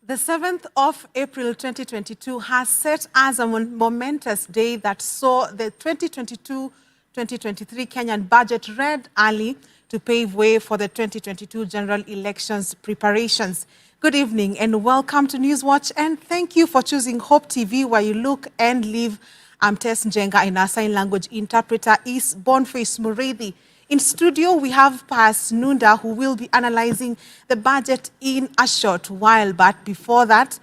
The 7th of April 2022 has set as a momentous day that saw the 2022-2023 Kenyan budget read early to pave way for the 2022 general elections preparations. Good evening and welcome to Newswatch, and thank you for choosing Hope TV, where you look and live. I'm Tess Njenga, and our sign language interpreter is Boniface Mureithi. In studio, we have Tess Njenga, who will be analyzing the budget in a short while. But before that,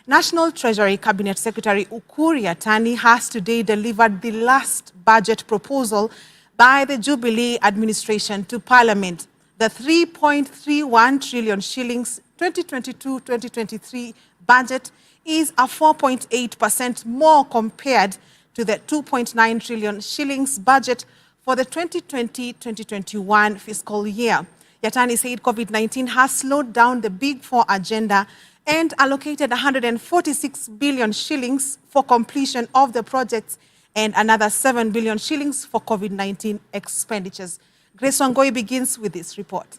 National Treasury Cabinet Secretary Ukur Yatani has today delivered the last budget proposal by the Jubilee administration to Parliament. The 3.31 trillion shillings 2022-2023 budget is a 4.8% more compared to the 2.9 trillion shillings budget for the 2020-2021 fiscal year. Yatani said COVID-19 has slowed down the Big Four agenda and allocated 146 billion shillings for completion of the projects and another 7 billion shillings for COVID-19 expenditures. Grace Wangoi begins with this report.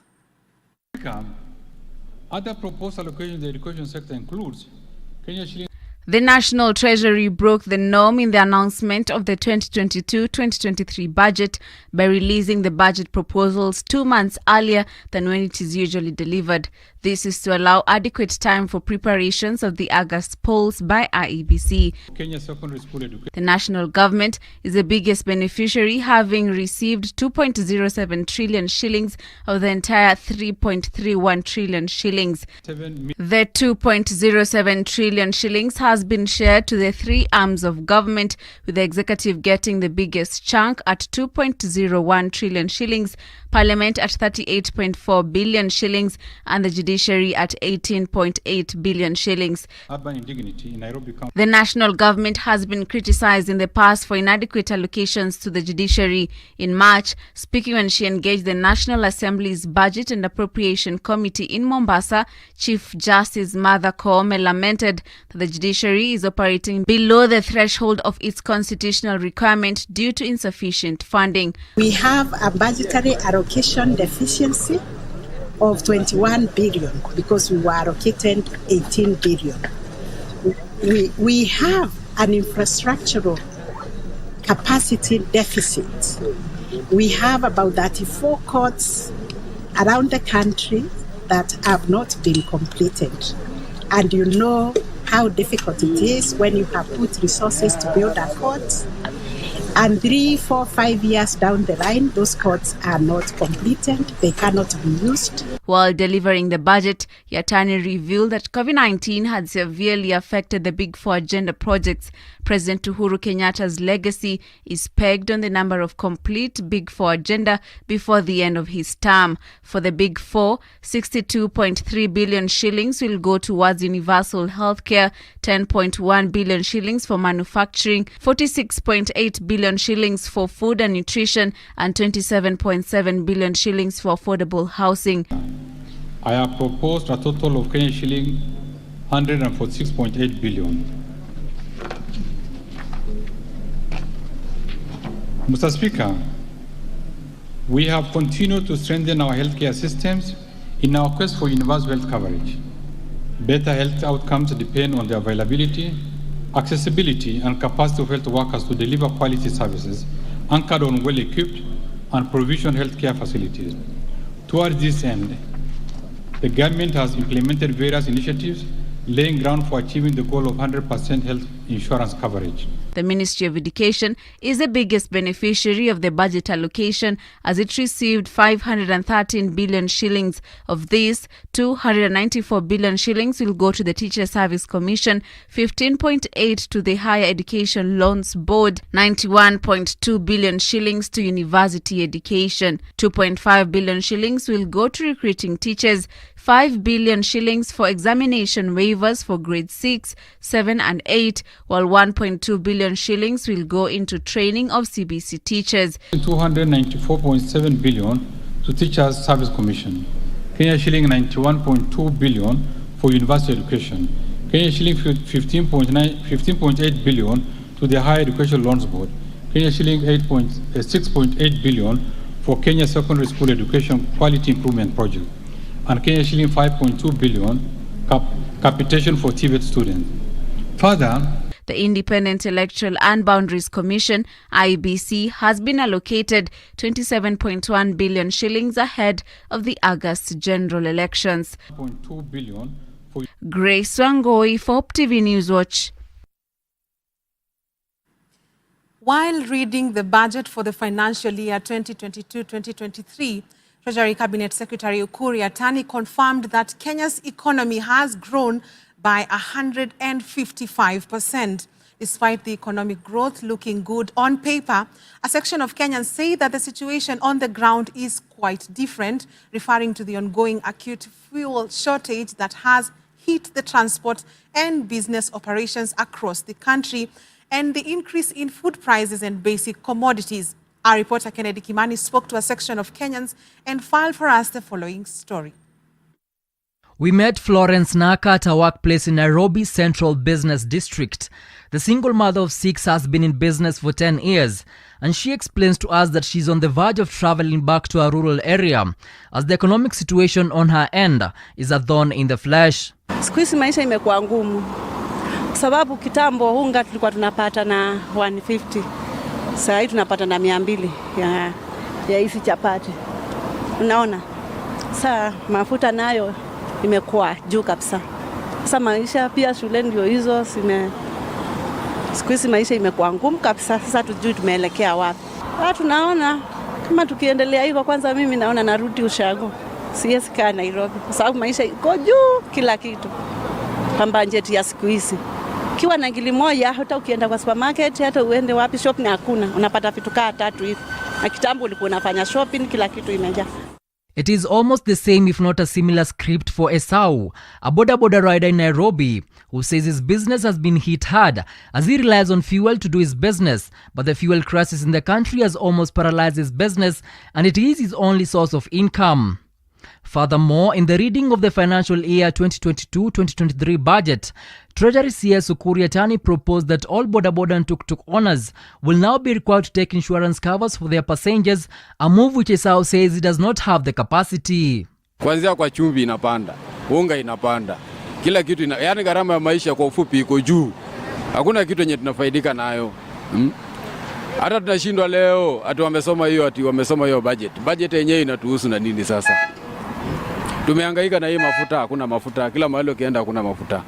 Other proposed allocations in the education sector includes Kenya shilling. The National Treasury broke the norm in the announcement of the 2022-2023 budget by releasing the budget proposals 2 months earlier than when it is usually delivered. This is to allow adequate time for preparations of the August polls by IEBC. Kenya secondary school education. The national government is the biggest beneficiary, having received 2.07 trillion shillings of the entire 3.31 trillion shillings. The 2.07 trillion shillings has been shared to the three arms of government, with the executive getting the biggest chunk at 2.01 trillion shillings, Parliament at 38.4 billion shillings, and the judiciary at 18.8 billion shillings. Urban indignity in Nairobi. The national government has been criticized in the past for inadequate allocations to the judiciary. In March, speaking when she engaged the National Assembly's Budget and Appropriation Committee in Mombasa, Chief Justice Martha Koome lamented that the judiciary is operating below the threshold of its constitutional requirement due to insufficient funding. We have a budgetary allocation deficiency of 21 billion because we were allocated 18 billion. We have an infrastructural capacity deficit. We have about 34 courts around the country that have not been completed. And you know how difficult it is when you have put resources to build a court, and 3, 4, 5 years down the line, those courts are not completed. They cannot be used. While delivering the budget, Yatani revealed that COVID-19 had severely affected the Big Four agenda projects. President Uhuru Kenyatta's legacy is pegged on the number of complete Big Four agenda before the end of his term. For the Big Four, 62.3 billion shillings will go towards universal healthcare, 10.1 billion shillings for manufacturing, 46.8 billion shillings for food and nutrition, and 27.7 billion shillings for affordable housing. I have proposed a total of Kenya shilling 146.8 billion. Mr. Speaker, we have continued to strengthen our healthcare systems in our quest for universal health coverage. Better health outcomes depend on the availability, accessibility, and capacity of health workers to deliver quality services anchored on well-equipped and provisioned healthcare facilities. Towards this end, the government has implemented various initiatives laying ground for achieving the goal of 100% health insurance coverage. The Ministry of Education is the biggest beneficiary of the budget allocation, as it received 513 billion shillings. Of this, 294 billion shillings will go to the Teacher Service Commission, 15.8 to the Higher Education Loans Board, 91.2 billion shillings to university education, 2.5 billion shillings will go to recruiting teachers, 5 billion shillings for examination waivers for grade 6, 7 and 8, while 1.2 billion shillings will go into training of CBC teachers. 294.7 billion to Teachers Service Commission, Kenya shilling 91.2 billion for university education, Kenya shilling 15.8 billion to the Higher Education Loans Board, Kenya shilling 6.8 billion for Kenya secondary school education quality improvement project, and Kenya shilling 5.2 billion capitation for TVET students. Further, the Independent Electoral and Boundaries Commission, IEBC, has been allocated 27.1 billion shillings ahead of the August general elections. 0.2 billion for Grace Wangoi for TV Newswatch. While reading the budget for the financial year 2022-2023, Treasury Cabinet Secretary Ukur Yatani confirmed that Kenya's economy has grown by 155%. Despite the economic growth looking good on paper, a section of Kenyans say that the situation on the ground is quite different, referring to the ongoing acute fuel shortage that has hit the transport and business operations across the country, and the increase in food prices and basic commodities. Our reporter Kennedy Kimani spoke to a section of Kenyans and filed for us the following story. We met Florence Naka at her workplace in Nairobi's Central Business District. The single mother of 6 has been in business for 10 years, and she explains to us that she's on the verge of traveling back to a rural area, as the economic situation on her end is a thorn in the flesh. Siku hizi maisha imekuwa ngumu. Sababu kitambo unga tulikuwa tunapata na 150. Sasa hivi tunapata na 200 ya hizi chapati. Unaona? Sasa mafuta nayo imekuwa juu kabisa. Sasa maisha pia shule ndio hizo siku hizi maisha imekuwa ngumu kabisa. Sasa tujui tumeelekea wapi. Tunaona kama tukiendelea hivyo, kwanza mimi naona narudi ushago. Siwezi kaa Nairobi kwa sababu maisha iko juu kila kitu. Kamba njeti ya siku hizi. Kiwa na ngili moja, hata ukienda kwa supermarket, hata uende wapi shopping hakuna. Unapata vitu kaa 3 hivi. Na kitambo ulikuwa unafanya shopping, kila kitu imejaa. It is almost the same if not a similar script for Esau, a boda rider in Nairobi, who says his business has been hit hard as he relies on fuel to do his business, but the fuel crisis in the country has almost paralyzed his business and it is his only source of income. Furthermore, in the reading of the financial year 2022-2023 budget, Treasury CS Ukur Yatani proposed that all boda and tuk-tuk owners will now be required to take insurance covers for their passengers, a move which Esau says it does not have the capacity. Kwanzia kwa chumvi inapanda, unga inapanda, kila kitu yani gharama ya maisha kwa ufupi iko juu. Hakuna kitu yenye tunafaidika nayo. Hata tunashindwa leo, wamesoma hiyo budget. Budget yenyewe inatuhusu na nini sasa? Tumehangaika na hii mafuta, hakuna mafuta. Kila mahali ukienda hakuna mafuta.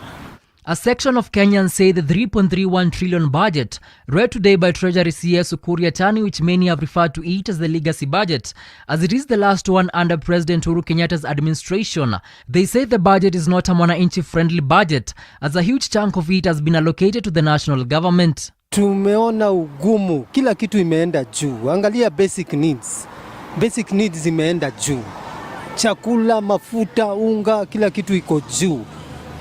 A section of Kenyans say the 3.31 trillion budget read today by Treasury CS Ukur Yatani, which many have referred to it as the legacy budget, as it is the last one under President Uhuru Kenyatta's administration. They say the budget is not a mwananchi friendly budget, as a huge chunk of it has been allocated to the national government. Tumeona ugumu, kila kitu imeenda juu. Angalia basic needs. Basic needs imeenda juu. Chakula, mafuta, unga, kila kitu iko juu.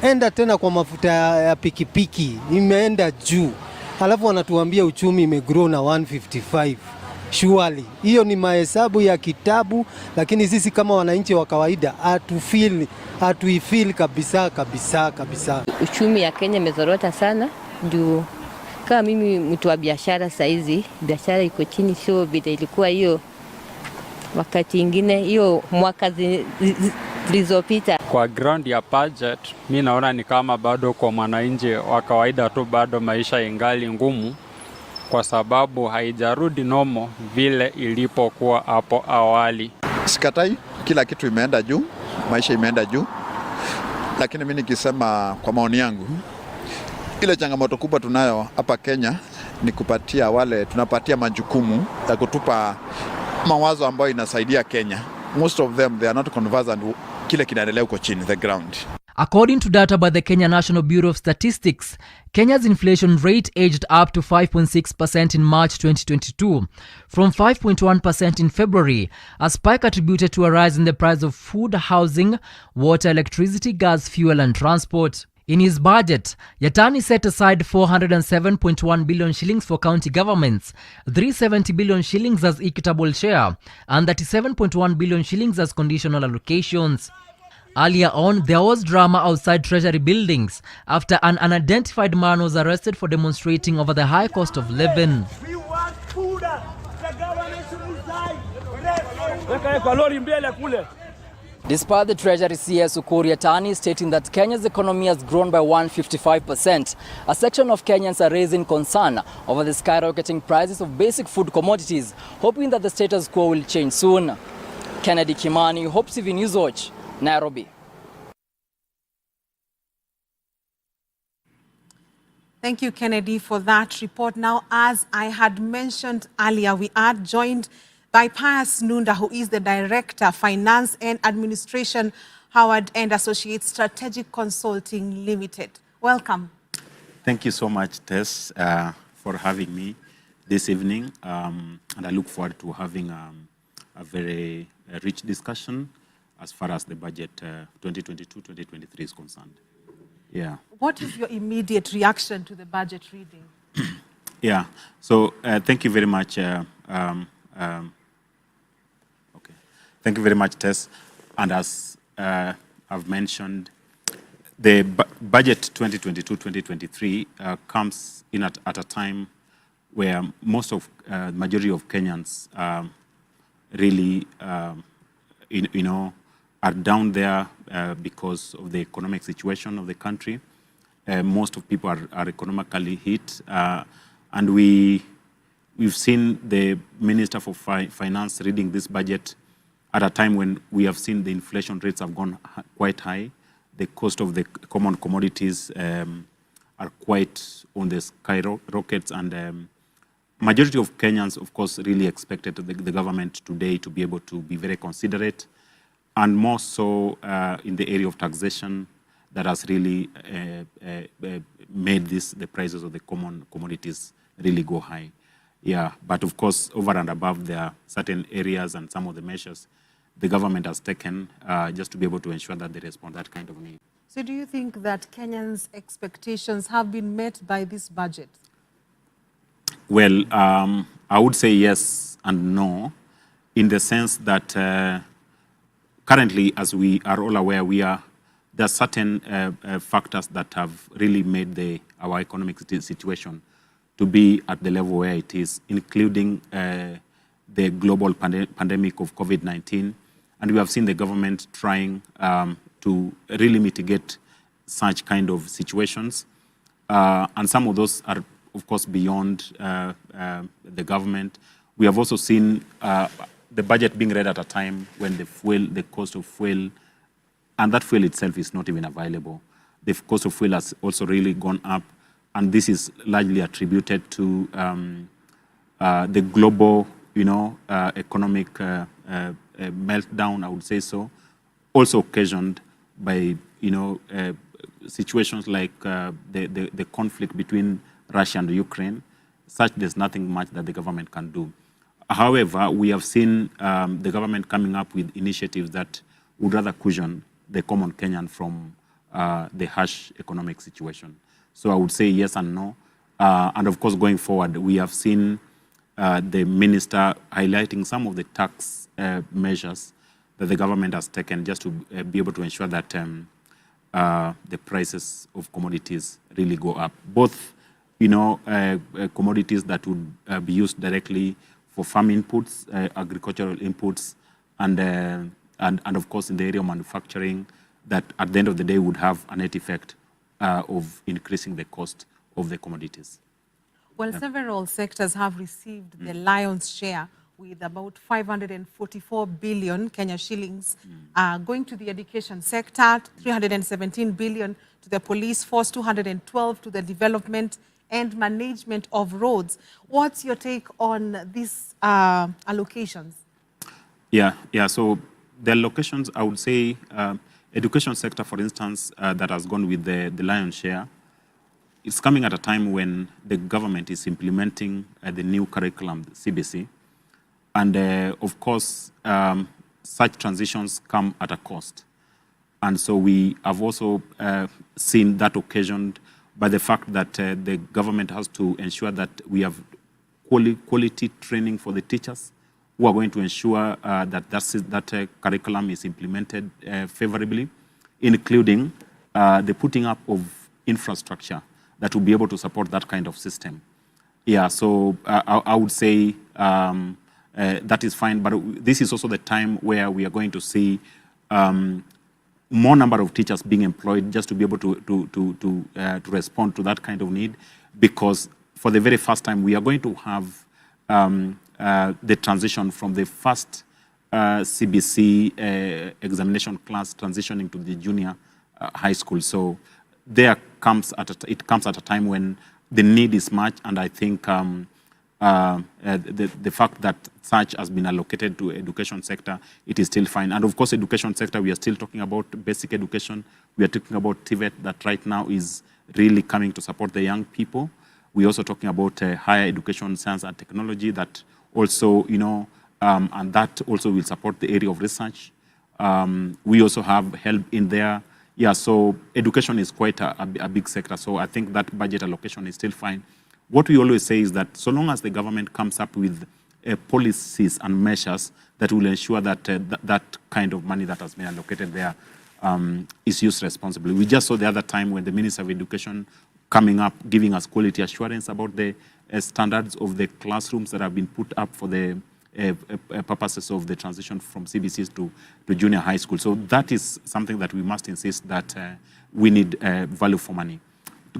Enda tena kwa mafuta ya pikipiki, imeenda juu. Halafu wanatuambia uchumi imegrow na 155. Surely, hiyo ni mahesabu ya kitabu, lakini sisi kama wananchi wa kawaida hatuifeel kabisa. Uchumi ya Kenya imezorota sana juu kama mimi mtu wa biashara saizi, biashara iko chini, sio vile ilikuwa hiyo wakati ingine, hiyo mwaka zilizopita. Kwa ground ya budget, mimi naona ni kama bado kwa mwananchi wa kawaida tu bado maisha ingali ngumu, kwa sababu haijarudi nomo vile ilipokuwa hapo awali. Sikatai, kila kitu imeenda juu, maisha imeenda juu. Lakini mimi nikisema kwa maoni yangu, ile changamoto kubwa tunayo hapa Kenya ni tunapatia majukumu ya kutupa mawazo ambayo inasaidia Kenya. Most of them, they are not conversant kile kinaendelea huko chini, the ground. According to data by the Kenya National Bureau of Statistics, Kenya's inflation rate edged up to 5.6% in March 2022, from 5.1% in February, a spike attributed to a rise in the price of food, housing, water, electricity, gas, fuel and transport. In his budget, Yatani set aside 407.1 billion shillings for county governments, 370 billion shillings as equitable share, and 37.1 billion shillings as conditional allocations. Earlier on, there was drama outside Treasury buildings after an unidentified man was arrested for demonstrating over the high cost of living. We want food. The government should resign. Despite the Treasury CS Ukur Yatani stating that Kenya's economy has grown by 155%, a section of Kenyans are raising concern over the skyrocketing prices of basic food commodities, hoping that the status quo will change soon. Kennedy Kimani, Hope TV News Watch, Nairobi. Thank you, Kennedy, for that report. Now, as I had mentioned earlier, we are joined by Pius Nunda, who is the Director, Finance and Administration, Howard and Associates Strategic Consulting Limited. Welcome. Thank you so much, Tess, for having me this evening. And I look forward to having a very rich discussion as far as the budget 2022-2023 is concerned. Yeah. What is your immediate reaction to the budget reading? Yeah. So thank you very much. Thank you very much, Tess. And as I've mentioned, the budget 2022-2023 comes in at a time where majority of Kenyans really, are down there because of the economic situation of the country. Most of people are economically hit, and we've seen the Minister for Finance reading this budget at a time when we have seen the inflation rates have gone quite high. The cost of the common commodities are quite on the skyrockets, and majority of Kenyans, of course, really expected the government today to be able to be very considerate, and more so in the area of taxation that has really made the prices of the common commodities really go high. Yeah, but of course, over and above, there are certain areas and some of the measures the government has taken just to be able to ensure that they respond to that kind of need. So do you think that Kenyans' expectations have been met by this budget? Well, I would say yes and no, in the sense that currently, as we are all aware, there are certain factors that have really made our economic situation to be at the level where it is, including the global pandemic of COVID-19. And we have seen the government trying to really mitigate such kind of situations. And some of those are, of course, beyond the government. We have also seen the budget being read at a time when the cost of fuel, and that fuel itself is not even available. The cost of fuel has also really gone up, and this is largely attributed to the global, economic meltdown, I would say so, also occasioned by, situations like the conflict between Russia and Ukraine. Such there's nothing much that the government can do. However, we have seen the government coming up with initiatives that would rather cushion the common Kenyan from the harsh economic situation. So I would say yes and no. And of course, going forward, we have seen the minister highlighting some of the tax measures that the government has taken just to be able to ensure that the prices of commodities really go up. Both, commodities that would be used directly for farm inputs, agricultural inputs, and of course in the area of manufacturing, that at the end of the day would have a net effect of increasing the cost of the commodities. Well, several sectors have received the lion's share, with about 544 billion Kenya shillings going to the education sector, 317 billion to the police force, 212 to the development and management of roads. What's your take on these allocations? Yeah. So the allocations, I would say, education sector, for instance, that has gone with the lion's share, it's coming at a time when the government is implementing the new curriculum, CBC. And of course, such transitions come at a cost. And so we have also seen that occasioned by the fact that the government has to ensure that we have quality training for the teachers who are going to ensure that curriculum is implemented favorably, including the putting up of infrastructure that will be able to support that kind of system. Yeah, so I would say that is fine, but this is also the time where we are going to see more number of teachers being employed just to be able to respond to that kind of need, because for the very first time we are going to have the transition from the first CBC examination class transitioning to the junior high school. So it comes at a time when the need is much, and I think the fact that such has been allocated to education sector, it is still fine. And of course, education sector, we are still talking about basic education. We are talking about TVET that right now is really coming to support the young people. We're also talking about higher education, science and technology that also, and that also will support the area of research. We also have help in there. Yeah, so education is quite a big sector. So I think that budget allocation is still fine. What we always say is that so long as the government comes up with policies and measures that will ensure that that kind of money that has been allocated there is used responsibly. We just saw the other time when the Minister of Education coming up, giving us quality assurance about the standards of the classrooms that have been put up for the purposes of the transition from CBCs to junior high school. So that is something that we must insist that we need value for money.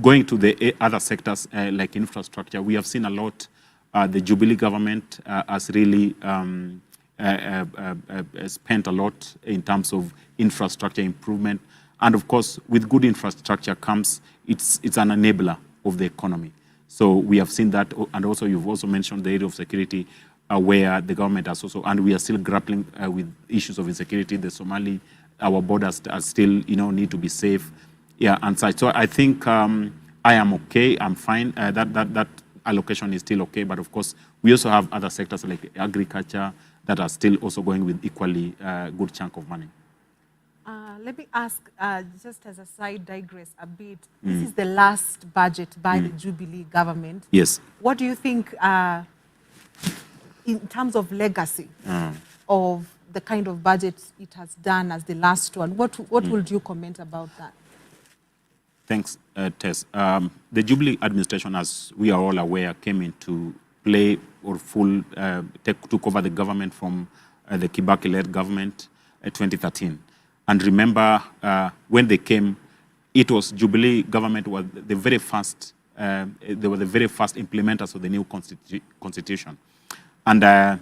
Going to the other sectors like infrastructure, we have seen a lot. The Jubilee government has really spent a lot in terms of infrastructure improvement. And of course, with good infrastructure comes, it's an enabler of the economy. So we have seen that, and also you've also mentioned the area of security where the government has also, and we are still grappling with issues of insecurity. The Somali, our borders are still, need to be safe. Yeah, and such. So I think I am okay. I'm fine. That allocation is still okay. But of course, we also have other sectors like agriculture that are still also going with equally good chunk of money. Let me ask, just as a side digress a bit. This is the last budget by the Jubilee government. Yes. What do you think, in terms of legacy of the kind of budget it has done as the last one? What would you comment about that? Thanks, Tess. The Jubilee administration, as we are all aware, came into play or took over the government from the Kibaki-led government in 2013. And remember, when they came, it was Jubilee government was the very first. They were the very first implementers of the new constitution. And as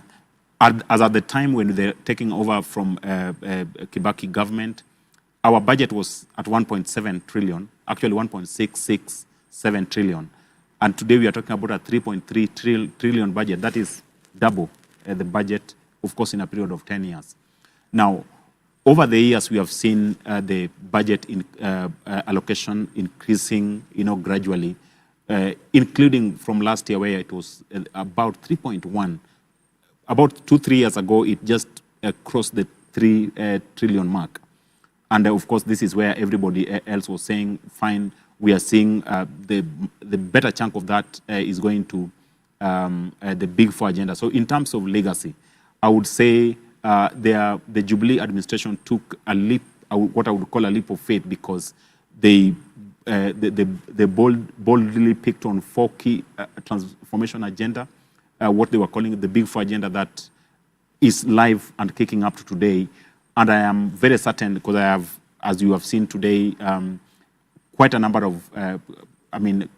at the time when they're taking over from Kibaki government, our budget was at 1.7 trillion, actually 1.667 trillion. And today we are talking about a 3.3 trillion budget. That is double the budget, of course, in a period of 10 years. Now, over the years, we have seen the budget allocation increasing, gradually, including from last year where it was about 3.1. About 2-3 years ago, it just crossed the 3 trillion mark. And of course, this is where everybody else was saying, fine, we are seeing the better chunk of that is going to the Big Four agenda. So in terms of legacy, I would say the Jubilee administration took a leap, what I would call a leap of faith, because they boldly picked on 4 key transformation agenda, what they were calling the Big Four agenda that is live and kicking up to today. And I am very certain, because I have, as you have seen today, quite a number of,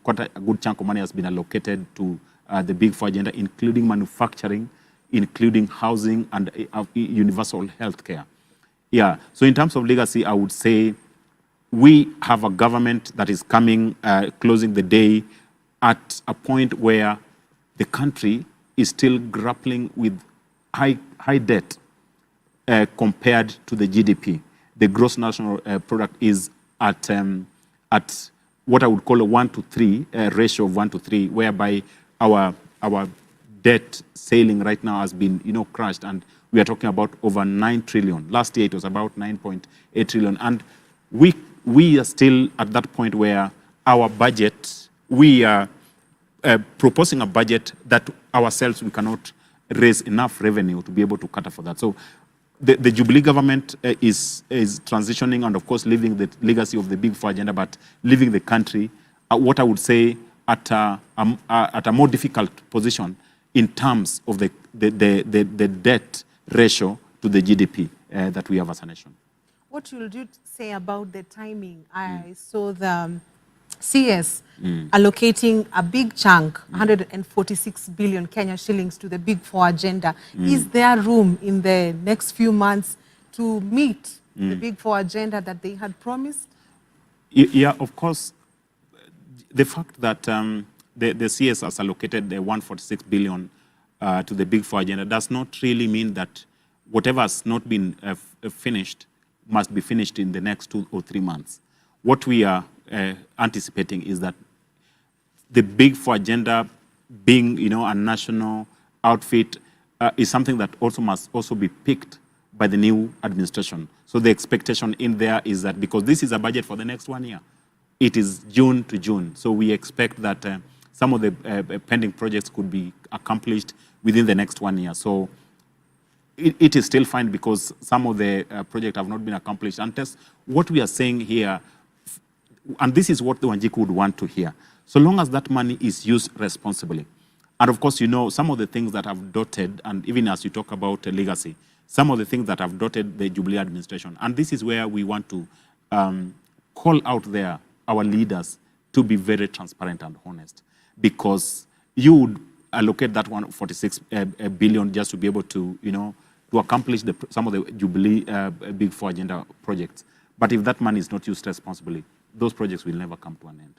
quite a good chunk of money has been allocated to the Big Four agenda, including manufacturing, including housing and universal health care. Yeah, so in terms of legacy, I would say we have a government that is coming, closing the day at a point where the country is still grappling with high debt compared to the GDP. The gross national product is at what I would call a 1 to 3 ratio of 1 to 3, whereby our debt ceiling right now has been crushed, and we are talking about over 9 trillion. Last year it was about 9.8 trillion, and we are still at that point where our budget, we are proposing a budget that ourselves we cannot raise enough revenue to be able to cater for that. So the Jubilee government is transitioning, and of course leaving the legacy of the Big Four agenda, but leaving the country, what I would say, at a more difficult position in terms of the debt ratio to the GDP that we have as a nation. What will you say about the timing? I saw the CS allocating a big chunk, 146 billion Kenya shillings to the Big Four agenda. Is there room in the next few months to meet the Big Four agenda that they had promised? Yeah, of course. The fact that the CS has allocated the 146 billion to the Big Four agenda does not really mean that whatever has not been finished must be finished in the next 2 or 3 months. What we are anticipating is that the Big Four agenda, being a national outfit, is something that also must also be picked by the new administration. So the expectation in there is that because this is a budget for the next 1 year, it is June to June. So we expect that some of the pending projects could be accomplished within the next 1 year. So it is still fine because some of the projects have not been accomplished. And what we are saying here, and this is what the Wanjiku would want to hear, so long as that money is used responsibly. And of course, some of the things that have dotted, and even as you talk about legacy, some of the things that have dotted the Jubilee administration. And this is where we want to call out there our leaders to be very transparent and honest, because you would allocate that 146 billion just to be able to, to accomplish some of the Jubilee Big Four agenda projects. But if that money is not used responsibly, those projects will never come to an end.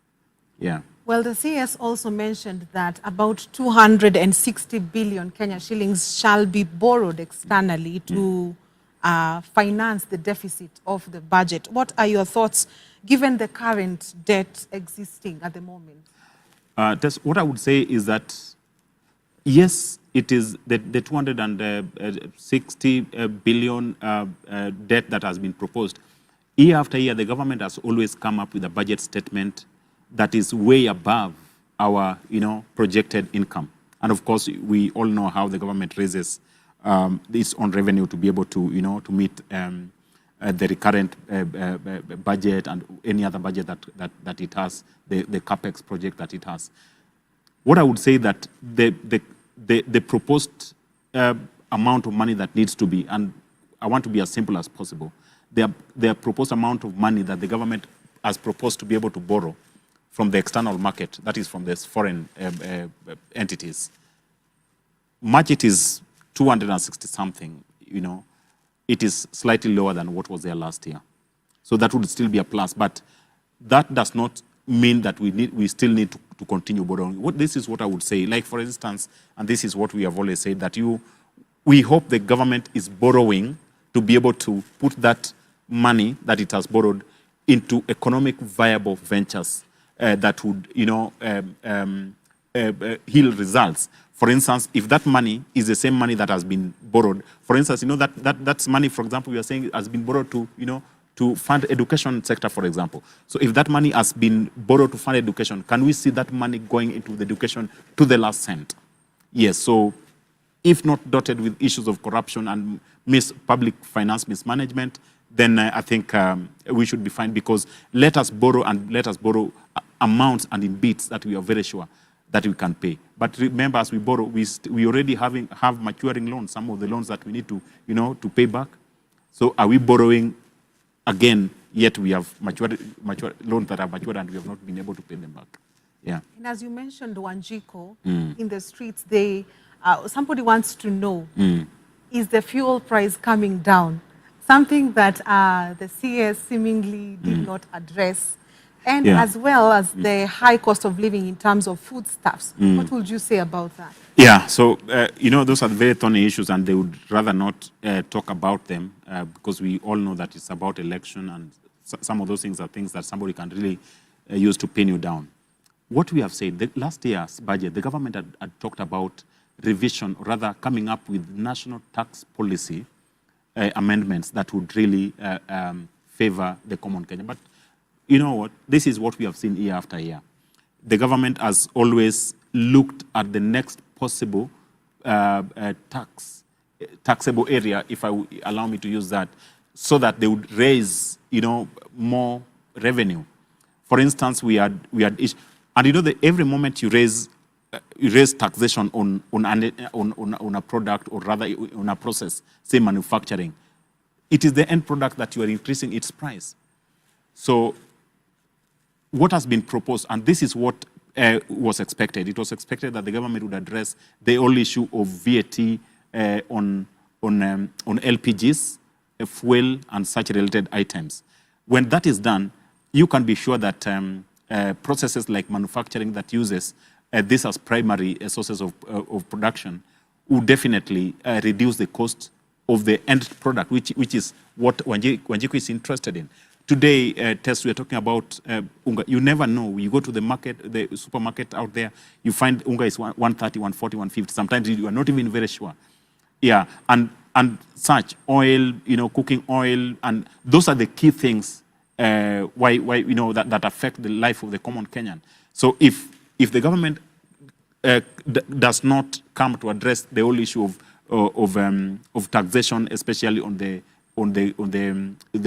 Yeah. Well, the CS also mentioned that about 260 billion Kenya shillings shall be borrowed externally to finance the deficit of the budget. What are your thoughts, given the current debt existing at the moment? Tess, what I would say is that, yes, it is the 260 billion debt that has been proposed. Year after year, the government has always come up with a budget statement that is way above our, projected income. And of course, we all know how the government raises its own revenue to be able to, to meet the recurrent budget and any other budget that it has, the capex project that it has. What I would say that the proposed amount of money that needs to be, and I want to be as simple as possible, the proposed amount of money that the government has proposed to be able to borrow from the external market, that is from the foreign entities, much it is 260 something, it is slightly lower than what was there last year. So that would still be a plus, but that does not mean that we still need to continue borrowing. This is what I would say. Like, for instance, and this is what we have always said, that we hope the government is borrowing to be able to put that money that it has borrowed into economic viable ventures that would, yield results. For instance, if that money is the same money that has been borrowed, for instance, that's money, for example, we are saying has been borrowed to, to fund education sector, for example. So if that money has been borrowed to fund education, can we see that money going into the education to the last cent? Yes. So if not dotted with issues of corruption and public finance mismanagement, then I think we should be fine, because let us borrow amounts and in bits that we are very sure that we can pay. But remember, as we borrow, we already have maturing loans, some of the loans that we need to, to pay back. So are we borrowing again, yet we have mature loans that are matured and we have not been able to pay them back? Yeah. And as you mentioned, Wanjiku, in the streets, somebody wants to know, is the fuel price coming down? Something that the CS seemingly did not address. And as well as the high cost of living in terms of foodstuffs. What would you say about that? Yeah, so, those are very thorny issues, and they would rather not talk about them because we all know that it's about election, and some of those things are things that somebody can really use to pin you down. What we have said, last year's budget, the government had talked about revision, or rather coming up with national tax policy amendments that would really favor the common Kenyan. But you know what? This is what we have seen year after year. The government has always looked at the next possible taxable area, if allow me to use that, so that they would raise, more revenue. For instance, we had, and that every moment you raise taxation on a product, or rather on a process, say manufacturing, it is the end product that you are increasing its price. So what has been proposed, and this is what was expected. It was expected that the government would address the whole issue of VAT on LPGs, fuel, and such related items. When that is done, you can be sure that processes like manufacturing that uses this as primary sources of production will definitely reduce the cost of the end product, which is what Wanjiku is interested in. Today, Tess, we are talking about unga. You never know. You go to the market, the supermarket out there, you find unga is 130, 140, 150. Sometimes you are not even very sure. Yeah, and such oil, cooking oil, and those are the key things why that affect the life of the common Kenyan. So if the government does not come to address the whole issue of taxation, especially on the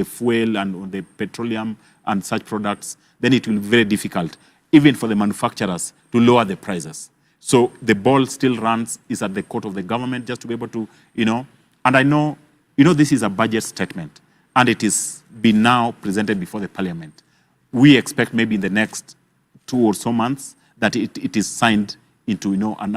fuel and on the petroleum and such products, then it will be very difficult, even for the manufacturers, to lower the prices. So the ball still is at the court of the government, just to be able to, and I know, this is a budget statement, and it is been now presented before the parliament. We expect maybe in the next 2 or so months that it is signed into, an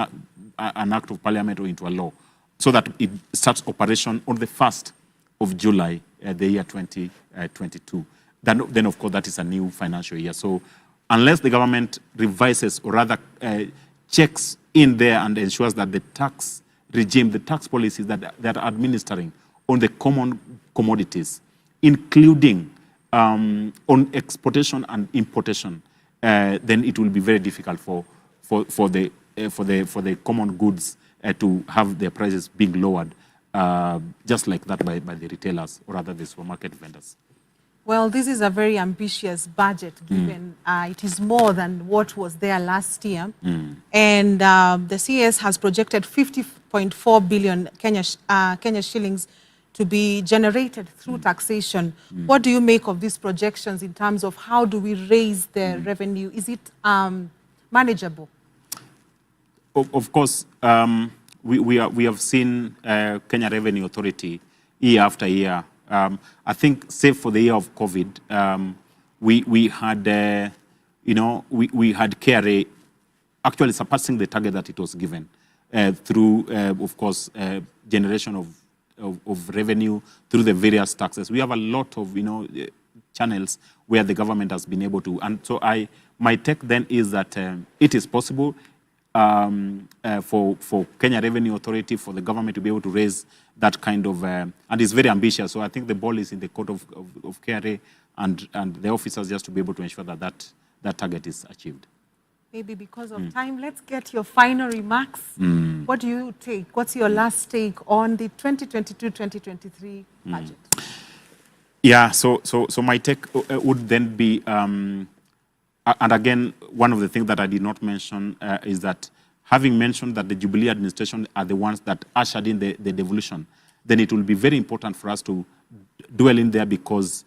act of parliament or into a law, so that it starts operation on the 1st of July, the year 2022. Then, of course, that is a new financial year. So unless the government revises, or rather checks in there and ensures that the tax regime, the tax policies that they are administering on the common commodities, including on exportation and importation, then it will be very difficult for the common goods to have their prices being lowered, just like that by the retailers, or rather the supermarket vendors. Well, this is a very ambitious budget, given it is more than what was there last year. And the CS has projected 50.4 billion Kenya shillings to be generated through taxation. What do you make of these projections in terms of how do we raise the revenue? Is it manageable? Of course, we have seen Kenya Revenue Authority year after year. I think, save for the year of COVID, we had KRA actually surpassing the target that it was given through, of course, generation of revenue through the various taxes. We have a lot of channels where the government has been able to, and so my take then is that it is possible for Kenya Revenue Authority, for the government to be able to raise that kind of, and it's very ambitious. So I think the ball is in the court of KRA and the officers, just to be able to ensure that target is achieved. Maybe because of time, let's get your final remarks. What do you take? What's your last take on the 2022-2023 budget? Yeah, so my take would then be, and again, one of the things that I did not mention is that, having mentioned that the Jubilee administration are the ones that ushered in the devolution, then it will be very important for us to dwell in there, because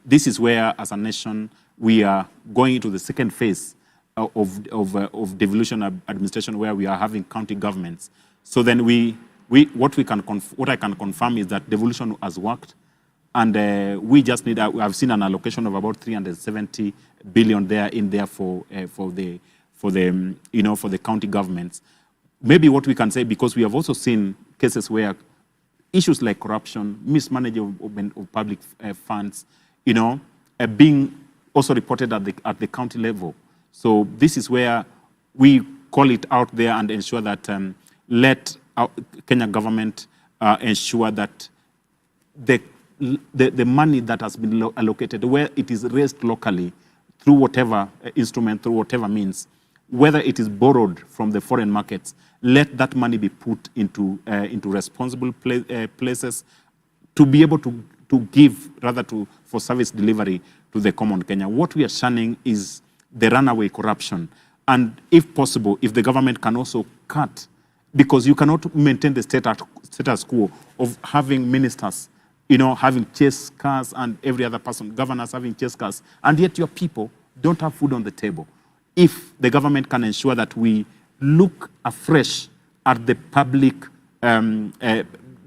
this is where, as a nation, we are going into the second phase of devolution administration, where we are having county governments. So then what I can confirm is that devolution has worked, and we just need. I've seen an allocation of about 370 billion there for the county governments. Maybe what we can say, because we have also seen cases where issues like corruption, mismanagement of public funds, being also reported at the county level. So this is where we call it out there and ensure that let Kenya government ensure that the money that has been allocated, where it is raised locally through whatever instrument, through whatever means, whether it is borrowed from the foreign markets, let that money be put into responsible places to be able to give, rather for service delivery to the common Kenya. What we are shunning is the runaway corruption. And if possible, if the government can also cut, because you cannot maintain the status quo of having ministers, having chase cars, and every other person, governors having chase cars, and yet your people don't have food on the table. If the government can ensure that we look afresh at the public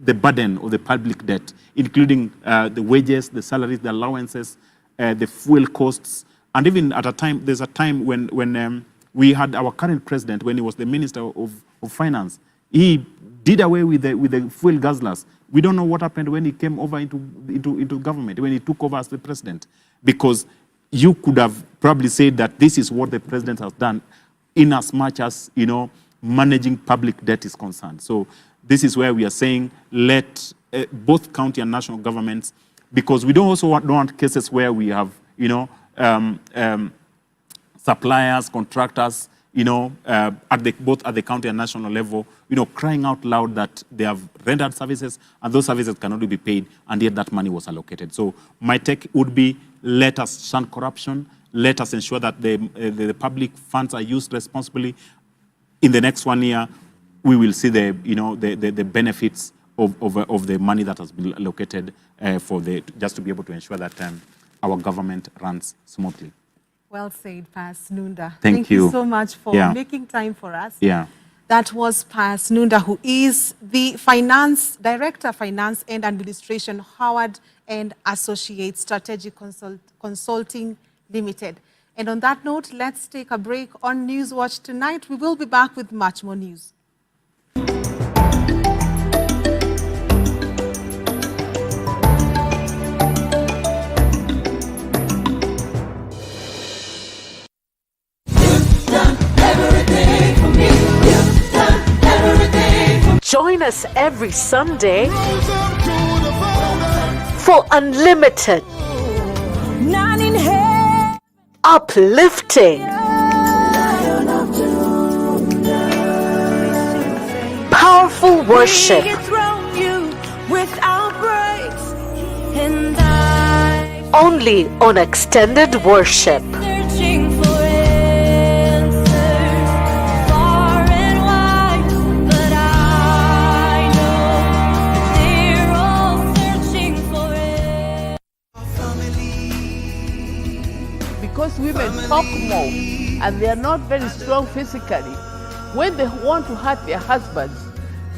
the burden of the public debt, including the wages, the salaries, the allowances, the fuel costs, and even at a time, there's a time when we had our current president, when he was the Minister of Finance, he did away with the fuel guzzlers. We don't know what happened when he came over into government, when he took over as the president, because you could have probably said that this is what the president has done, in as much as, managing public debt is concerned. So this is where we are saying let both county and national governments, because we don't want cases where we have, suppliers, contractors, both at the county and national level, crying out loud that they have rendered services and those services can only be paid, and yet that money was allocated. So my take would be, let us shun corruption, let us ensure that the public funds are used responsibly. In the next 1 year, we will see the benefits of the money that has been allocated just to be able to ensure that our government runs smoothly. Well said, Tess Njenga. Thank you so much for making time for us. Yeah. That was Tess Njenga, who is the Director of Finance and Administration, Howard and Associates Strategic Consulting Limited. And on that note, let's take a break on Newswatch tonight. We will be back with much more news. Join us every Sunday for unlimited, uplifting, powerful worship, only on Extended Worship. Because women talk more and they are not very strong physically, when they want to hurt their husbands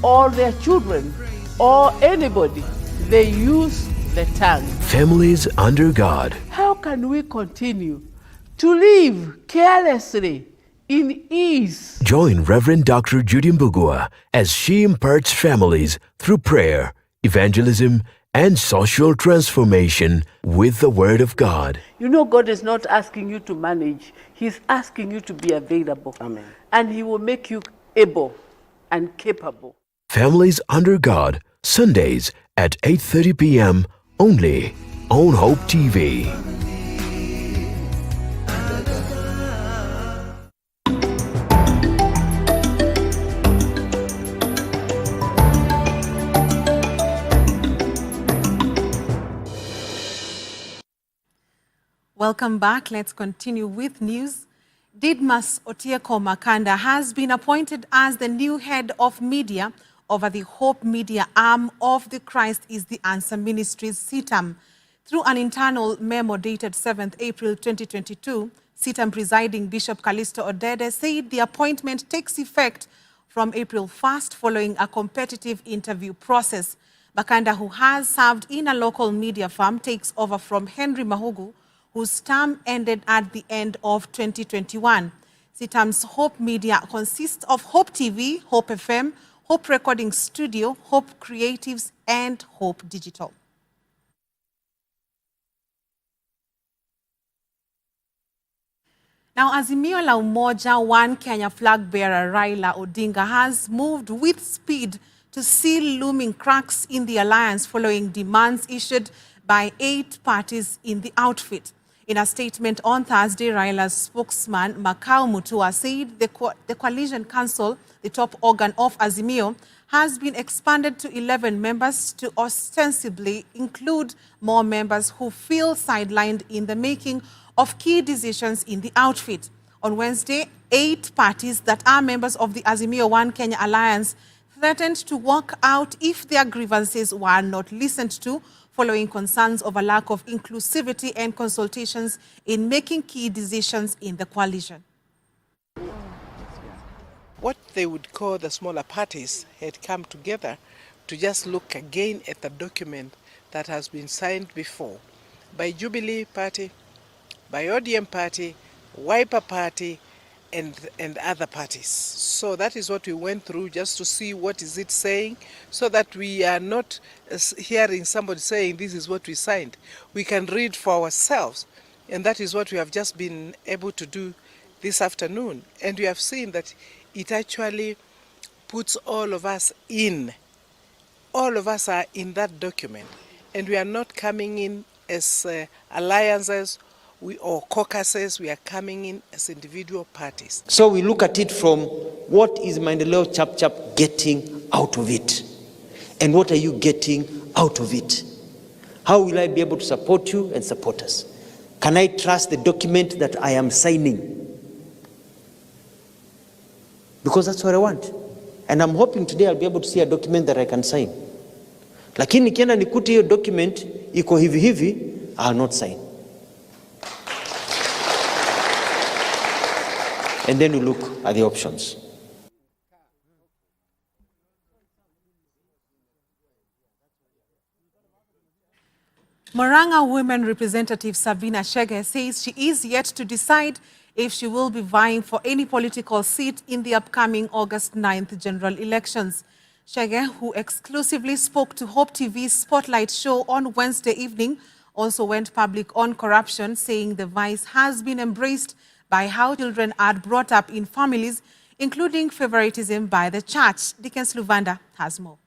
or their children or anybody, they use the tongue. Families under God. How can we continue to live carelessly in ease? Join Reverend Dr. Judy Mbugua as she imparts families through prayer, evangelism, and social transformation with the Word of God. God is not asking you to manage. He's asking you to be available. Amen. And He will make you able and capable. Families Under God, Sundays at 8:30 p.m. only on Hope TV. Welcome back. Let's continue with news. Didmas Otieko Makanda has been appointed as the new head of media over the Hope Media arm of the Christ is the Answer Ministries CITAM. Through an internal memo dated 7th April 2022, CITAM presiding Bishop Callisto Odede said the appointment takes effect from April 1st following a competitive interview process. Makanda, who has served in a local media firm, takes over from Henry Mahugu, whose term ended at the end of 2021. CITAM's Hope Media consists of Hope TV, Hope FM, Hope Recording Studio, Hope Creatives, and Hope Digital. Now, Azimio la Umoja, One Kenya flag bearer Raila Odinga has moved with speed to seal looming cracks in the alliance following demands issued by 8 parties in the outfit. In a statement on Thursday, Raila's spokesman, Makau Mutua, said the Coalition Council, the top organ of Azimio, has been expanded to 11 members to ostensibly include more members who feel sidelined in the making of key decisions in the outfit. On Wednesday, 8 parties that are members of the Azimio One Kenya Alliance threatened to walk out if their grievances were not listened to, following concerns of a lack of inclusivity and consultations in making key decisions in the coalition. What they would call the smaller parties had come together to just look again at the document that has been signed before by Jubilee Party, by ODM Party, Wiper Party, and other parties. So that is what we went through, just to see what is it saying, so that we are not hearing somebody saying this is what we signed. We can read for ourselves, and that is what we have just been able to do this afternoon. And we have seen that it actually puts all of us in. All of us are in that document, and we are not coming in as alliances or caucuses. We are coming in as individual parties. So we look at it from what is Maendeleo Chap getting out of it, and what are you getting out of it? How will I be able to support you and support us? Can I trust the document that I am signing? Because that's what I want. And I'm hoping today I'll be able to see a document that I can sign. Lakini nikienda nikute hiyo document iko hivi hivi, I'll not sign. And then we look at the options. Murang'a Women Representative Sabina Chege says she is yet to decide if she will be vying for any political seat in the upcoming August 9th general elections. Chege, who exclusively spoke to Hope TV's Spotlight show on Wednesday evening, also went public on corruption, saying the vice has been embraced by how children are brought up in families, including favoritism by the church. Dickens Luvanda has more.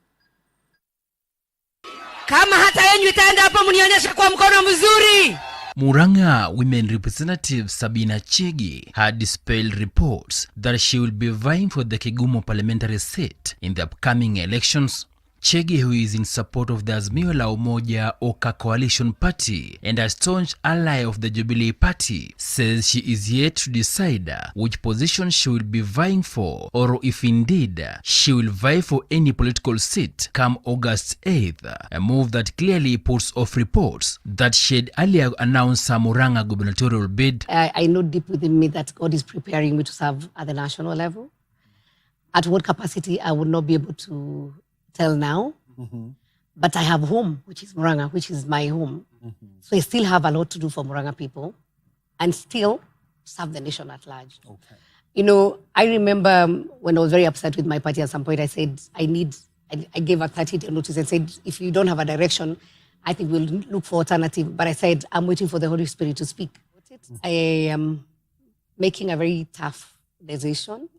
Kama hata yenyu itaenda hapo mnionyeshe kwa mkono mzuri. Murang'a Women Representative Sabina Chege had dispelled reports that she will be vying for the Kigumo parliamentary seat in the upcoming elections. Chege, who is in support of the Azimio la Umoja Oka coalition party and a staunch ally of the Jubilee party, says she is yet to decide which position she will be vying for, or if indeed she will vie for any political seat come August 8th, a move that clearly puts off reports that she had earlier announced her Murang'a gubernatorial bid. I know deep within me that God is preparing me to serve at the national level. At what capacity, I would not be able to tell now, but I have home, which is Murang'a, which is my home. So I still have a lot to do for Murang'a people and still serve the nation at large. Okay. You know, I remember when I was very upset with my party at some point, I said, I gave a 30-day notice and said, if you don't have a direction, I think we'll look for alternative. But I said, I'm waiting for the Holy Spirit to speak. I am making a very tough decision,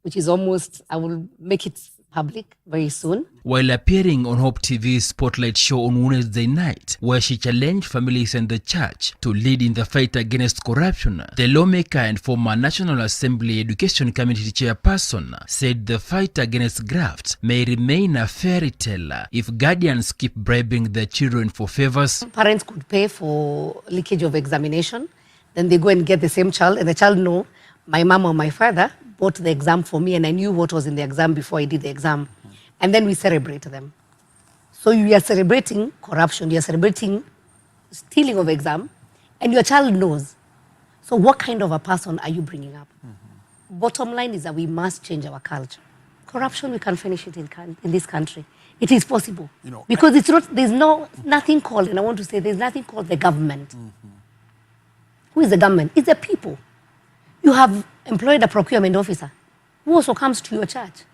which is almost, I will make it public very soon. While appearing on Hope TV's Spotlight show on Wednesday night, where she challenged families and the church to lead in the fight against corruption, the lawmaker and former National Assembly Education Committee chairperson said the fight against graft may remain a fairy tale if guardians keep bribing their children for favors. Parents could pay for leakage of examination, then they go and get the same child, and the child know my mom or my father bought the exam for me and I knew what was in the exam before I did the exam. And then we celebrate them. So you are celebrating corruption, you are celebrating stealing of exam, and your child knows. So what kind of a person are you bringing up? Bottom line is that we must change our culture. Corruption, we can finish it in this country. It is possible. You know, because it's not, there's nothing called, and I want to say there's nothing called the government. Who is the government? It's the people. You have employed a procurement officer who also comes to your church.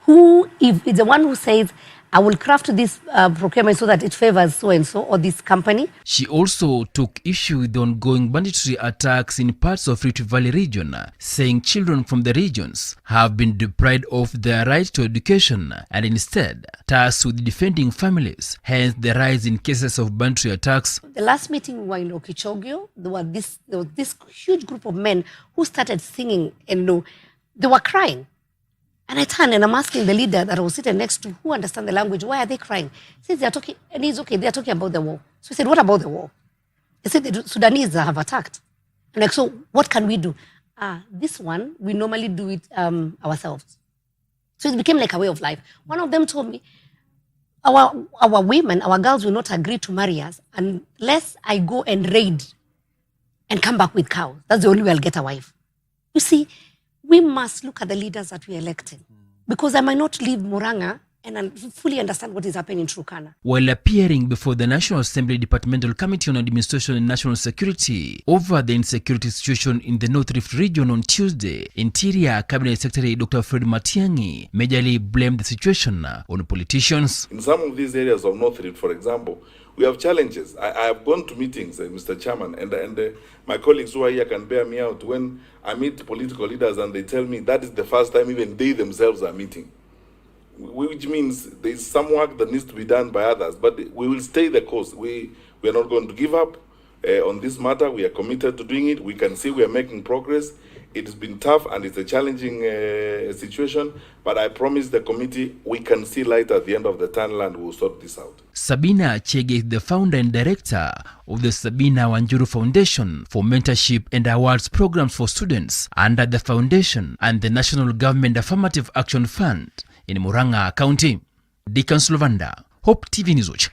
Who, if it's the one who says, I will craft this procurement so that it favors so-and-so or this company. She also took issue with the ongoing banditry attacks in parts of Rift Valley region, saying children from the regions have been deprived of their right to education and instead tasked with defending families, hence the rise in cases of banditry attacks. The last meeting we were in Okichogio, there was this huge group of men who started singing and they were crying. And I turned and I'm asking the leader that I was sitting next to, who understand the language, why are they crying? He says they're talking, and he's okay, they're talking about the war. So he said, what about the war? He said the Sudanese have attacked. And like, so what can we do? This one, we normally do it ourselves. So it became like a way of life. One of them told me, our women, our girls will not agree to marry us unless I go and raid and come back with cows. That's the only way I'll get a wife. You see, we must look at the leaders that we elected. Because I might not leave Murang'a and fully understand what is happening in Turkana. While appearing before the National Assembly Departmental Committee on Administration and National Security over the insecurity situation in the North Rift region on Tuesday, Interior Cabinet Secretary Dr. Fred Matiang'i majorly blamed the situation on politicians. In some of these areas of North Rift, for example, we have challenges. I have gone to meetings, Mr. Chairman, and my colleagues who are here can bear me out when I meet political leaders and they tell me that is the first time even they themselves are meeting. Which means there is some work that needs to be done by others, but we will stay the course. We are not going to give up on this matter. We are committed to doing it. We can see we are making progress. It has been tough and it's a challenging situation, but I promise the committee we can see light at the end of the tunnel and we'll sort this out. Sabina Chege is the founder and director of the Sabina Wanjuru Foundation for Mentorship and Awards Programs for Students under the foundation and the National Government Affirmative Action Fund in Murang'a County. Deacon Slovanda, Hope TV News.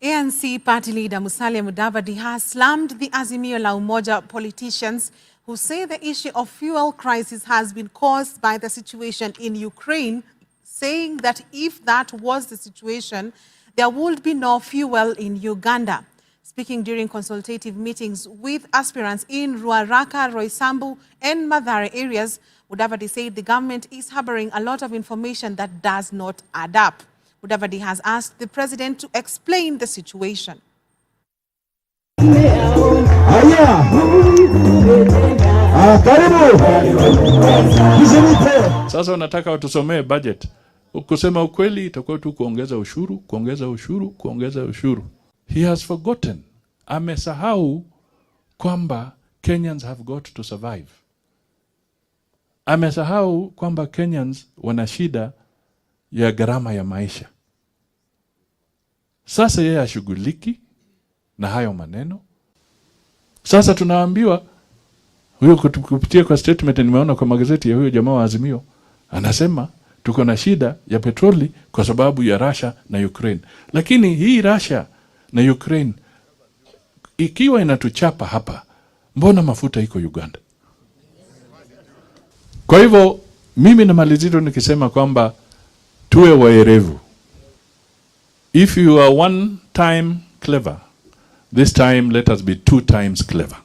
ANC party leader Musalia Mudavadi has slammed the Azimio la Umoja politicians who say the issue of fuel crisis has been caused by the situation in Ukraine, saying that if that was the situation, there would be no fuel in Uganda. Speaking during consultative meetings with aspirants in Ruaraka, Roysambu and Mathare areas, Mudavadi said the government is harboring a lot of information that does not add up. Mudavadi has asked the president to explain the situation. Sasa wanataka watusomee budget. Kusema ukweli itakuwa tu kuongeza ushuru, kuongeza ushuru, kuongeza ushuru. He has forgotten. Amesahau kwamba Kenyans have got to survive. Amesahau kwamba Kenyans wana shida ya gharama ya maisha. Sasa yeye ashughuliki na hayo maneno. Sasa tunaambiwa huyo kupitia kwa statement nimeona kwa magazeti ya huyo jamaa wa Azimio anasema tuko na shida ya petroli kwa sababu ya Russia na Ukraine. Lakini hii Russia na Ukraine ikiwa inatuchapa hapa, mbona mafuta iko Uganda? Kwa hivyo mimi namalizia nikisema kwamba tuwe waerevu. If you are one time clever, this time let us be 2 times clever.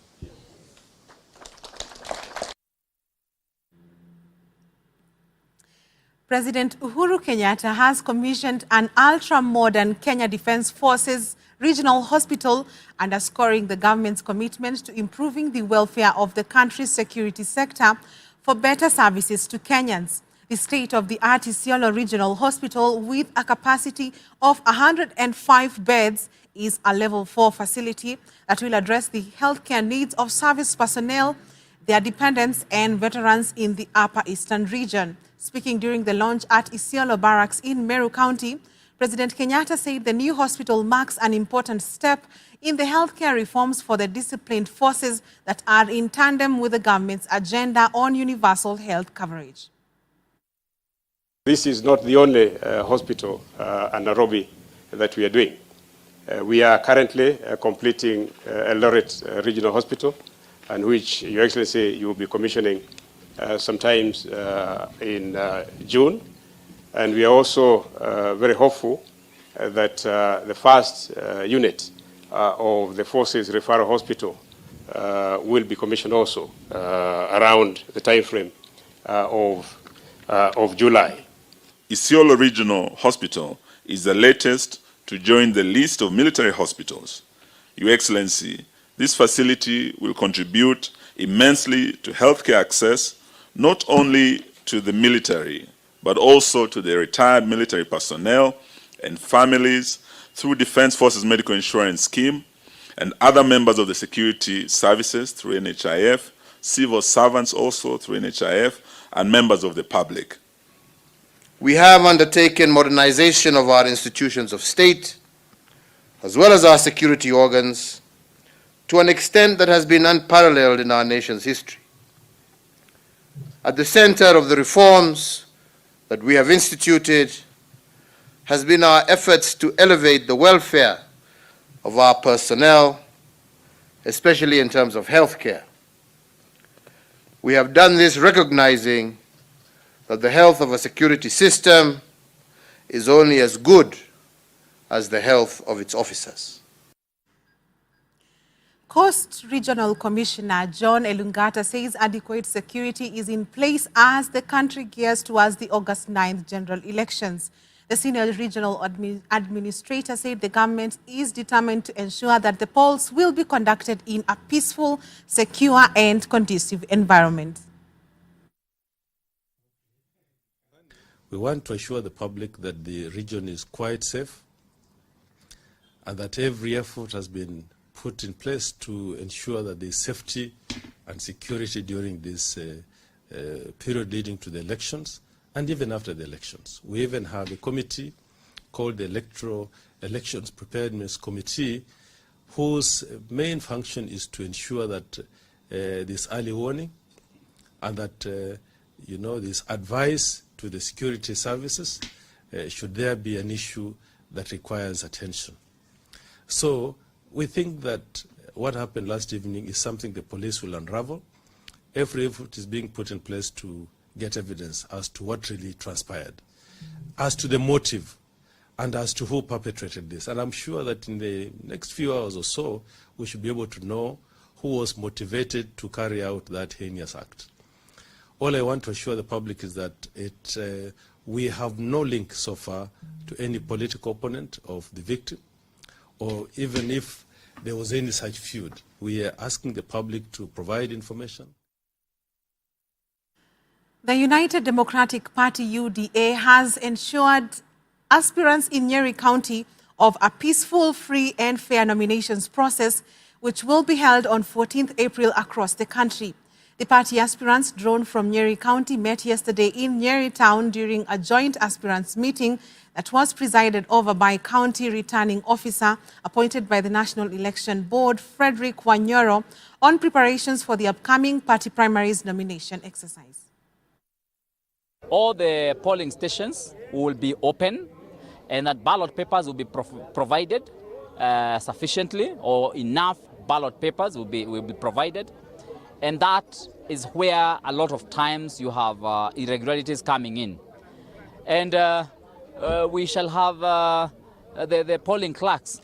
President Uhuru Kenyatta has commissioned an ultra-modern Kenya Defence Forces Regional Hospital, underscoring the government's commitment to improving the welfare of the country's security sector for better services to Kenyans. The state-of-the-art Isiolo Regional Hospital, with a capacity of 105 beds, is a level 4 facility that will address the healthcare needs of service personnel, their dependents, and veterans in the Upper Eastern region. Speaking during the launch at Isiolo Barracks in Meru County, President Kenyatta said the new hospital marks an important step in the healthcare reforms for the disciplined forces that are in tandem with the government's agenda on universal health coverage. This is not the only hospital at Nairobi that we are doing. We are currently completing Eldoret Regional Hospital, and which Your Excellency you will be commissioning sometimes in June. And we are also very hopeful that the first unit of the Forces Referral Hospital will be commissioned also around the time frame of July. Isiolo Regional Hospital is the latest to join the list of military hospitals. Your Excellency, this facility will contribute immensely to healthcare access, not only to the military, but also to the retired military personnel and families through Defense Forces Medical Insurance Scheme and other members of the security services through NHIF, civil servants also through NHIF, and members of the public. We have undertaken modernization of our institutions of state, as well as our security organs, to an extent that has been unparalleled in our nation's history. At the center of the reforms that we have instituted has been our efforts to elevate the welfare of our personnel, especially in terms of health care. We have done this recognizing that the health of a security system is only as good as the health of its officers. Coast Regional Commissioner John Elungata says adequate security is in place as the country gears towards the August 9th general elections. The senior regional administrator said the government is determined to ensure that the polls will be conducted in a peaceful, secure and conducive environment. We want to assure the public that the region is quite safe and that every effort has been put in place to ensure that there is safety and security during this period leading to the elections and even after the elections. We even have a committee called the Electoral Elections Preparedness Committee, whose main function is to ensure that there's early warning and that there's advice to the security services should there be an issue that requires attention. So we think that what happened last evening is something the police will unravel. Every effort is being put in place to get evidence as to what really transpired, as to the motive, and as to who perpetrated this. And I'm sure that in the next few hours or so, we should be able to know who was motivated to carry out that heinous act. All I want to assure the public is that we have no link so far to any political opponent of the victim, or even if there was any such feud. We are asking the public to provide information. The United Democratic Party, UDA, has ensured aspirants in Nyeri County of a peaceful, free and fair nominations process, which will be held on 14th April across the country. The party aspirants drawn from Nyeri County met yesterday in Nyeri Town during a joint aspirants meeting that was presided over by County Returning Officer appointed by the National Election Board, Frederick Wanyoro, on preparations for the upcoming party primaries nomination exercise. All the polling stations will be open and that ballot papers will be provided sufficiently, or enough ballot papers will be provided. And that is where a lot of times you have irregularities coming in. And we shall have the polling clerks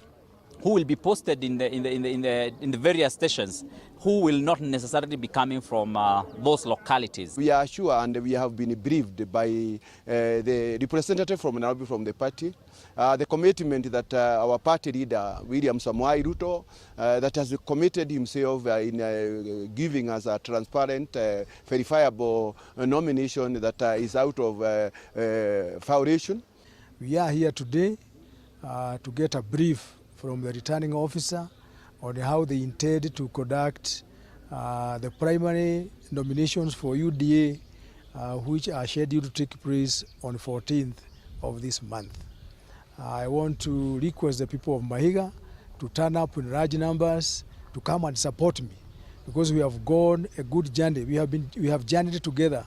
who will be posted in the various stations, who will not necessarily be coming from those localities. We are sure, and we have been briefed by the representative from Nairobi from the party, the commitment that our party leader, William Samoei Ruto, that has committed himself in giving us a transparent, verifiable nomination that is out of foundation. We are here today to get a brief from the returning officer on how they intend to conduct the primary nominations for UDA, which are scheduled to take place on 14th of this month. I want to request the people of Mahiga to turn up in large numbers to come and support me, because we have gone a good journey. We have journeyed together.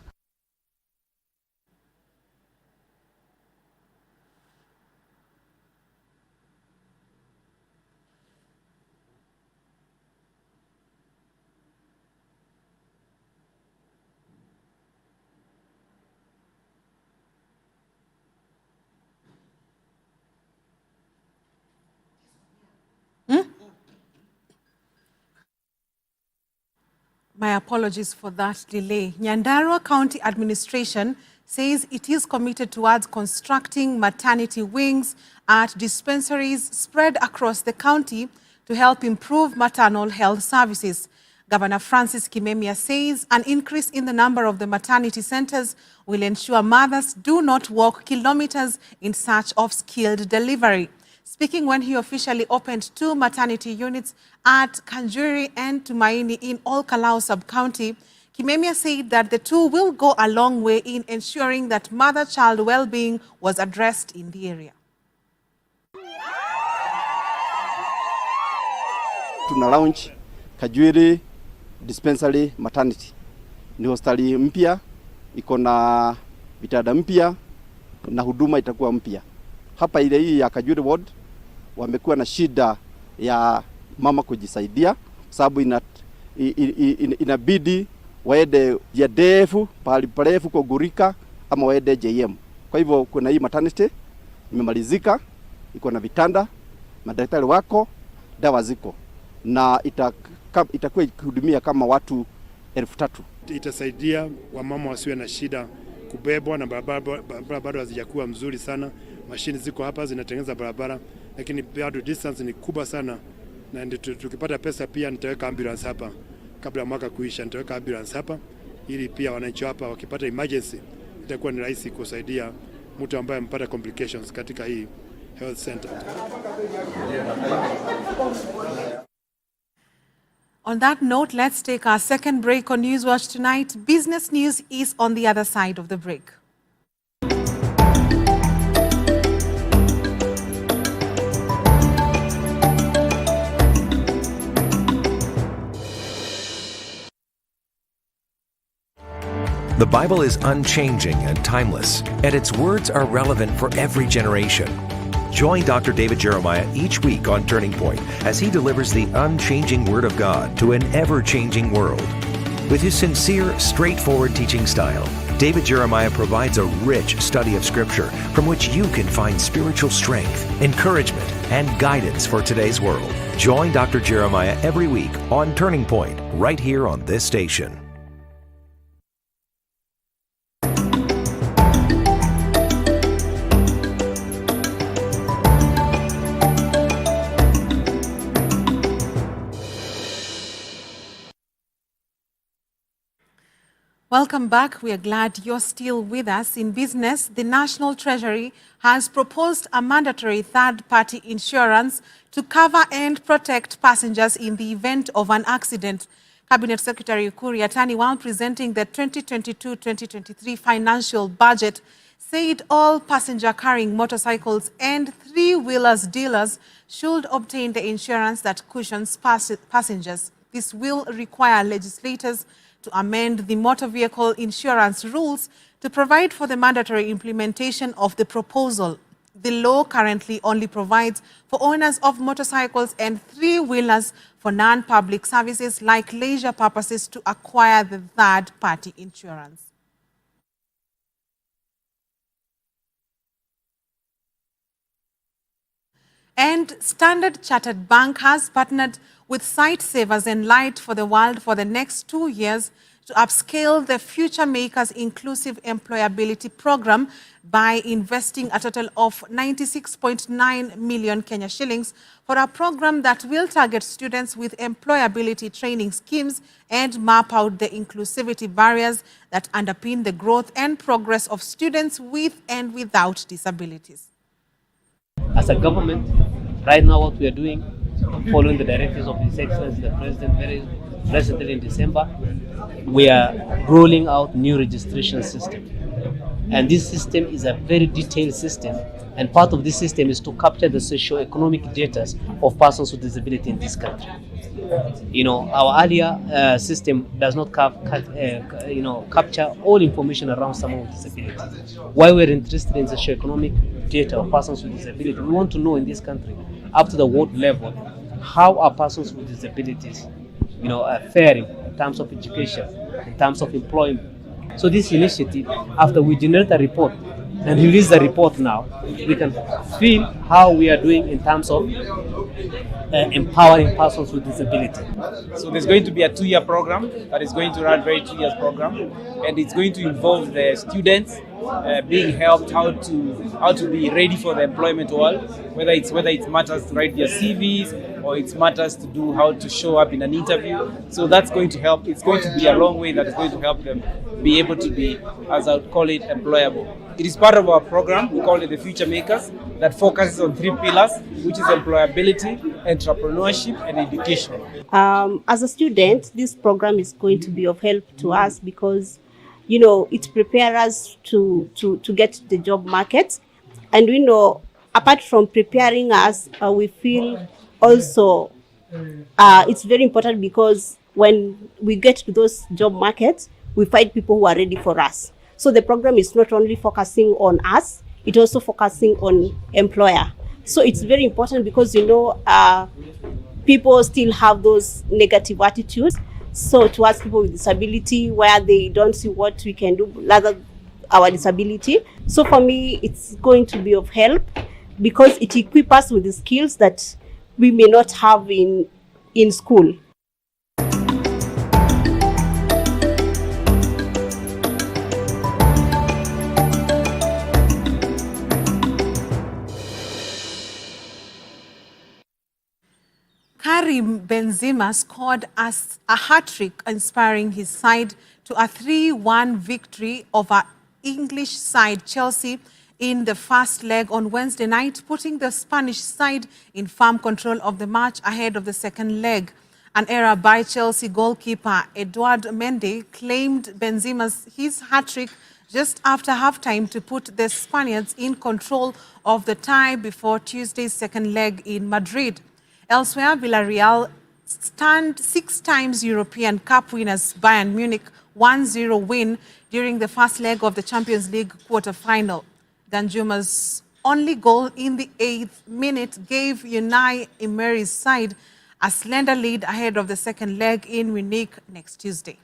My apologies for that delay. Nyandarua County Administration says it is committed towards constructing maternity wings at dispensaries spread across the county to help improve maternal health services. Governor Francis Kimemia says an increase in the number of the maternity centers will ensure mothers do not walk kilometers in search of skilled delivery. Speaking when he officially opened 2 maternity units at Kanjuri and Tumaini in Ol-Kalou sub-county, Kimemia said that the 2 will go a long way in ensuring that mother-child well-being was addressed in the area. Tuna launch Kanjuri Dispensary Maternity. Ni hospitali mpya, iko na vitanda mpya na huduma itakuwa mpya. Hapa ile hii ya Kanjuri ward wamekuwa na shida ya mama kujisaidia, sababu inabidi waende ya ndefu pahali parefu kugurika ama waende JM. Kwa hivyo kuna hii maternity imemalizika, iko na vitanda, madaktari wako, dawa ziko, na itakuwa ikihudumia kama watu 3,000. Itasaidia wamama wasiwe na shida kubebwa, na barabara bado hazijakuwa mzuri sana. Mashini ziko hapa zinatengeneza barabara, lakini bado distance ni kubwa sana, na tukipata pesa pia nitaweka ambulance hapa kabla mwaka kuisha. Nitaweka ambulance hapa ili pia wananchi hapa wakipata emergency itakuwa ni rahisi kusaidia mtu ambaye amepata complications katika hii health center. On that note, let's take our second break on News Watch tonight. Business news is on the other side of the break. The Bible is unchanging and timeless, and its words are relevant for every generation. Join Dr. David Jeremiah each week on Turning Point as he delivers the unchanging Word of God to an ever-changing world. With his sincere, straightforward teaching style, David Jeremiah provides a rich study of Scripture from which you can find spiritual strength, encouragement, and guidance for today's world. Join Dr. Jeremiah every week on Turning Point, right here on this station. Welcome back. We are glad you're still with us. In business, the National Treasury has proposed a mandatory third-party insurance to cover and protect passengers in the event of an accident. Cabinet Secretary Ukur Yatani, while presenting the 2022-2023 financial budget, said all passenger-carrying motorcycles and three-wheelers dealers should obtain the insurance that cushions passengers. This will require legislators to amend the motor vehicle insurance rules to provide for the mandatory implementation of the proposal. The law currently only provides for owners of motorcycles and three-wheelers for non-public services like leisure purposes to acquire the third-party insurance. And Standard Chartered Bank has partnered with Sight Savers and Light for the World for the next 2 years to upscale the Future Makers Inclusive Employability Program by investing a total of 96.9 million Kenya shillings for a program that will target students with employability training schemes and map out the inclusivity barriers that underpin the growth and progress of students with and without disabilities. As a government, right now what we are doing, following the directives of His Excellency the President very recently in December, we are rolling out new registration system. And this system is a very detailed system, and part of this system is to capture the socio-economic data of persons with disability in this country. You know, our earlier system does not capture all information around someone with disability. Why we're interested in socio-economic data of persons with disability, we want to know in this country, up to the ward level, how are persons with disabilities, are faring in terms of education, in terms of employment. So this initiative, after we generate a report and release the report now, we can feel how we are doing in terms of empowering persons with disability. So there's going to be a 2-year program that is going to run very 2 years program, and it's going to involve the students being helped how to be ready for the employment world, whether it matters to write their CVs or it matters to do how to show up in an interview. So that's going to help. It's going to be a long way that is going to help them be able to be, as I would call it, employable. It is part of our program, we call it the Future Makers, that focuses on 3 pillars, which is employability, entrepreneurship, and education. As a student, this program is going to be of help to us because, it prepares us to get the job market. And we know, apart from preparing us, we feel also it's very important because when we get to those job markets, we find people who are ready for us. So the program is not only focusing on us, it's also focusing on employer. So it's very important because, people still have those negative attitudes. So towards people with disability, where they don't see what we can do, rather our disability. So for me, it's going to be of help because it equips us with the skills that we may not have in school. Karim Benzema scored a hat-trick, inspiring his side to a 3-1 victory over English side Chelsea in the first leg on Wednesday night, putting the Spanish side in firm control of the match ahead of the second leg. An error by Chelsea goalkeeper Eduard Mendy claimed his hat-trick just after halftime to put the Spaniards in control of the tie before Tuesday's second leg in Madrid. Elsewhere, Villarreal stunned 6 times European Cup winners Bayern Munich 1-0 win during the first leg of the Champions League quarter-final. Danjuma's only goal in the 8th minute gave Unai Emery's side a slender lead ahead of the second leg in Munich next Tuesday.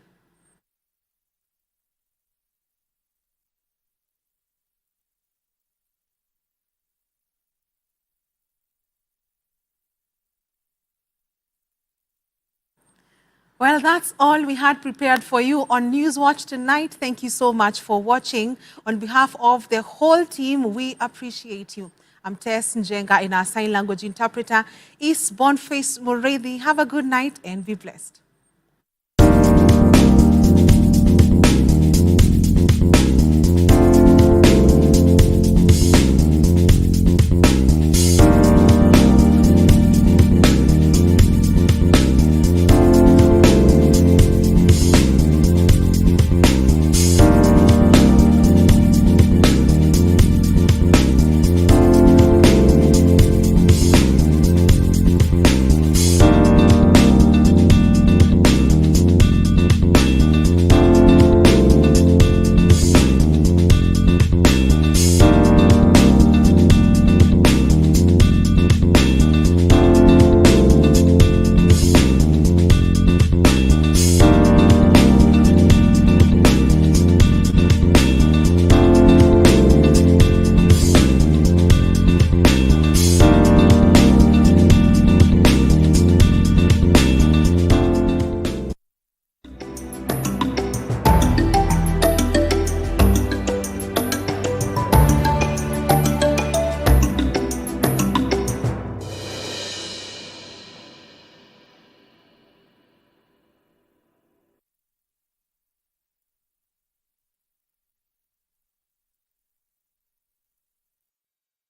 Well, that's all we had prepared for you on Newswatch tonight. Thank you so much for watching. On behalf of the whole team, we appreciate you. I'm Tess Njenga, in our sign language interpreter is Boniface Mureithi. Have a good night and be blessed.